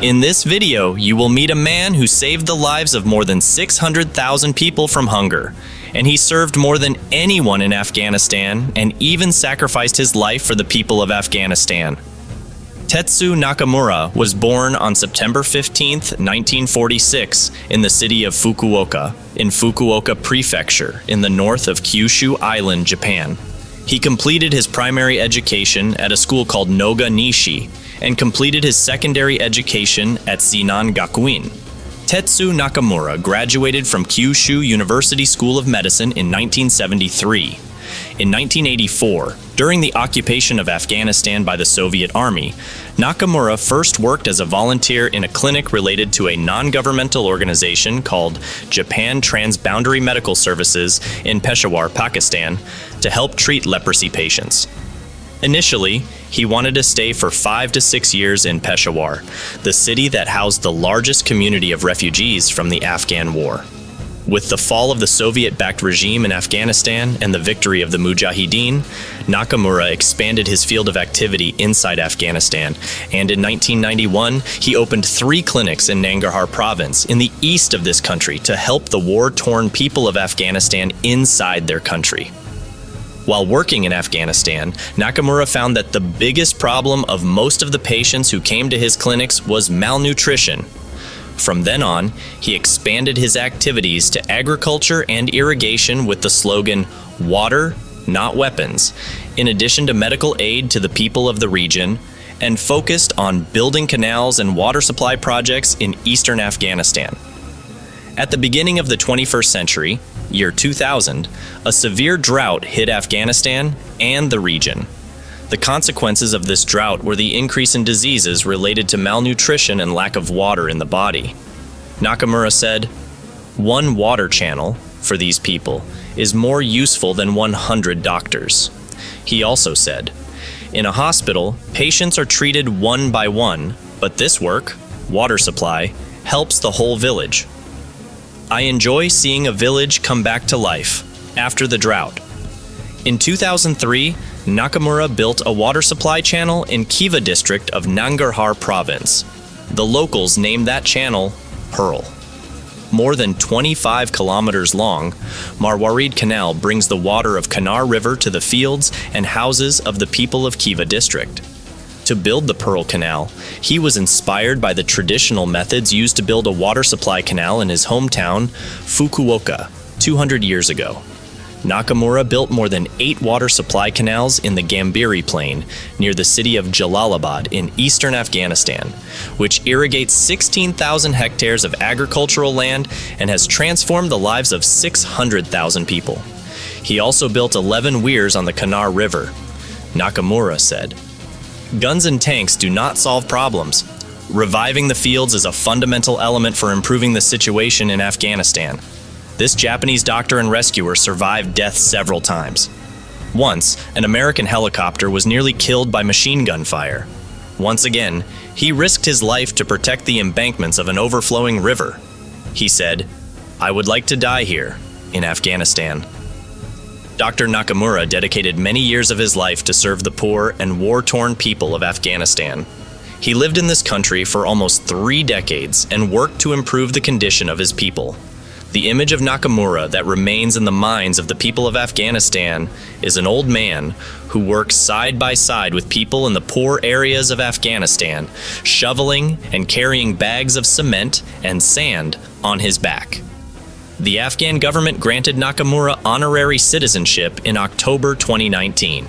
In this video, you will meet a man who saved the lives of more than 600,000 people from hunger, and he served more than anyone in Afghanistan and even sacrificed his life for the people of Afghanistan. Tetsu Nakamura was born on September 15, 1946, in the city of Fukuoka, in Fukuoka Prefecture, in the north of Kyushu Island, Japan. He completed his primary education at a school called Noga Nishi, and completed his secondary education at Sinan Gakuin. Tetsu Nakamura graduated from Kyushu University School of Medicine in 1973. In 1984, during the occupation of Afghanistan by the Soviet Army, Nakamura first worked as a volunteer in a clinic related to a non-governmental organization called Japan Transboundary Medical Services in Peshawar, Pakistan, to help treat leprosy patients. Initially, he wanted to stay for 5 to 6 years in Peshawar, the city that housed the largest community of refugees from the Afghan War. With the fall of the Soviet-backed regime in Afghanistan and the victory of the Mujahideen, Nakamura expanded his field of activity inside Afghanistan, and in 1991, he opened 3 clinics in Nangarhar province in the east of this country to help the war-torn people of Afghanistan inside their country. While working in Afghanistan, Nakamura found that the biggest problem of most of the patients who came to his clinics was malnutrition. From then on, he expanded his activities to agriculture and irrigation with the slogan, "Water, not weapons," in addition to medical aid to the people of the region, and focused on building canals and water supply projects in eastern Afghanistan. At the beginning of the 21st century, year 2000, a severe drought hit Afghanistan and the region. The consequences of this drought were the increase in diseases related to malnutrition and lack of water in the body. Nakamura said, "One water channel, for these people, is more useful than 100 doctors." He also said, "In a hospital, patients are treated one by one, but this work, water supply, helps the whole village. I enjoy seeing a village come back to life after the drought." In 2003, Nakamura built a water supply channel in Khiva district of Nangarhar province. The locals named that channel Pearl. More than 25 kilometers long, Marwarid Canal brings the water of Kanar River to the fields and houses of the people of Khiva district. To build the Pearl Canal, he was inspired by the traditional methods used to build a water supply canal in his hometown, Fukuoka, 200 years ago. Nakamura built more than 8 water supply canals in the Gambiri Plain, near the city of Jalalabad in eastern Afghanistan, which irrigates 16,000 hectares of agricultural land and has transformed the lives of 600,000 people. He also built 11 weirs on the Kanar River. Nakamura said, "Guns and tanks do not solve problems. Reviving the fields is a fundamental element for improving the situation in Afghanistan. This Japanese doctor and rescuer survived death several times. Once, an American helicopter was nearly killed by machine gun fire. Once again, he risked his life to protect the embankments of an overflowing river. He said, 'I would like to die here, in Afghanistan.'" Dr. Nakamura dedicated many years of his life to serve the poor and war-torn people of Afghanistan. He lived in this country for almost 3 decades and worked to improve the condition of his people. The image of Nakamura that remains in the minds of the people of Afghanistan is an old man who works side by side with people in the poor areas of Afghanistan, shoveling and carrying bags of cement and sand on his back. The Afghan government granted Nakamura honorary citizenship in October 2019.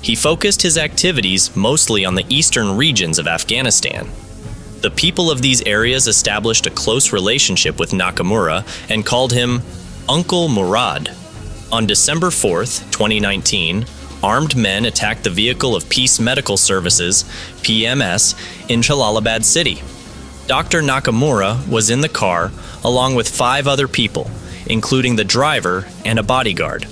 He focused his activities mostly on the eastern regions of Afghanistan. The people of these areas established a close relationship with Nakamura and called him Uncle Murad. On December 4, 2019, armed men attacked the vehicle of Peace Medical Services, PMS, in Jalalabad city. Dr. Nakamura was in the car along with 5 other people, including the driver and a bodyguard.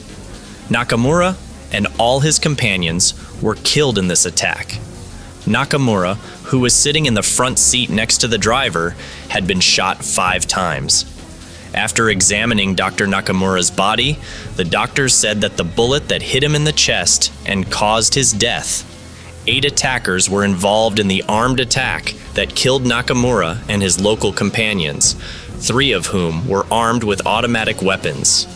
Nakamura and all his companions were killed in this attack. Nakamura, who was sitting in the front seat next to the driver, had been shot 5 times. After examining Dr. Nakamura's body, the doctors said that the bullet that hit him in the chest and caused his death. 8 attackers were involved in the armed attack that killed Nakamura and his local companions, 3 of whom were armed with automatic weapons.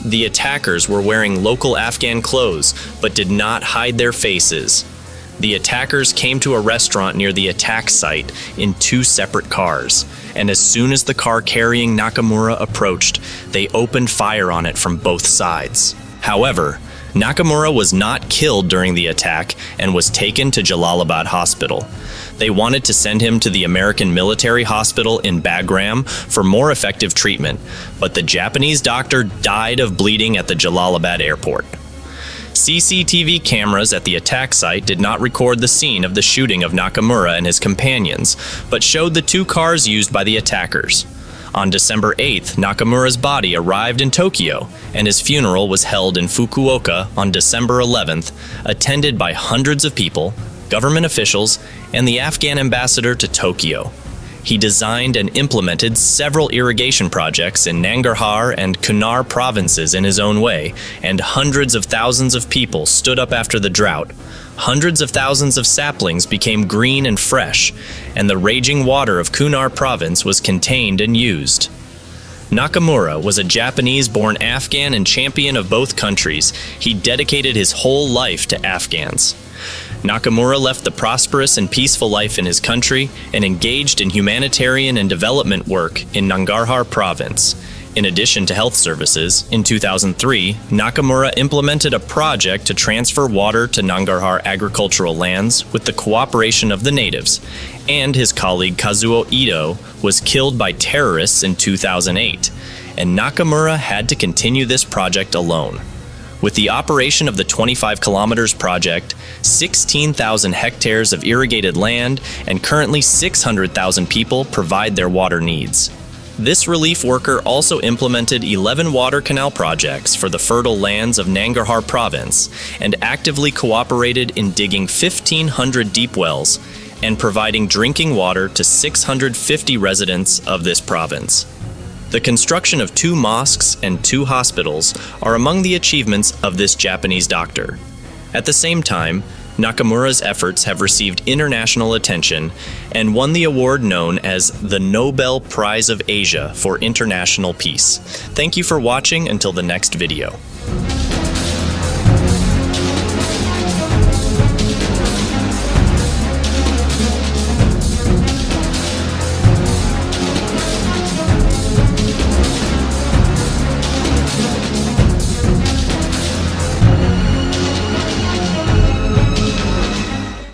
The attackers were wearing local Afghan clothes but did not hide their faces. The attackers came to a restaurant near the attack site in 2 separate cars, and as soon as the car carrying Nakamura approached, they opened fire on it from both sides. However, Nakamura was not killed during the attack and was taken to Jalalabad Hospital. They wanted to send him to the American military hospital in Bagram for more effective treatment, but the Japanese doctor died of bleeding at the Jalalabad airport. CCTV cameras at the attack site did not record the scene of the shooting of Nakamura and his companions, but showed the 2 cars used by the attackers. On December 8th, Nakamura's body arrived in Tokyo, and his funeral was held in Fukuoka on December 11th, attended by hundreds of people, government officials, and the Afghan ambassador to Tokyo. He designed and implemented several irrigation projects in Nangarhar and Kunar provinces in his own way, and hundreds of thousands of people stood up after the drought. Hundreds of thousands of saplings became green and fresh, and the raging water of Kunar province was contained and used. Nakamura was a Japanese-born Afghan and champion of both countries. He dedicated his whole life to Afghans. Nakamura left the prosperous and peaceful life in his country and engaged in humanitarian and development work in Nangarhar province. In addition to health services, in 2003, Nakamura implemented a project to transfer water to Nangarhar agricultural lands with the cooperation of the natives, and his colleague Kazuo Ito was killed by terrorists in 2008, and Nakamura had to continue this project alone. With the operation of the 25 kilometers project, 16,000 hectares of irrigated land and currently 600,000 people provide their water needs. This relief worker also implemented 11 water canal projects for the fertile lands of Nangarhar province and actively cooperated in digging 1,500 deep wells and providing drinking water to 650 residents of this province. The construction of 2 mosques and 2 hospitals are among the achievements of this Japanese doctor. At the same time, Nakamura's efforts have received international attention and won the award known as the Nobel Prize of Asia for International Peace. Thank you for watching until the next video.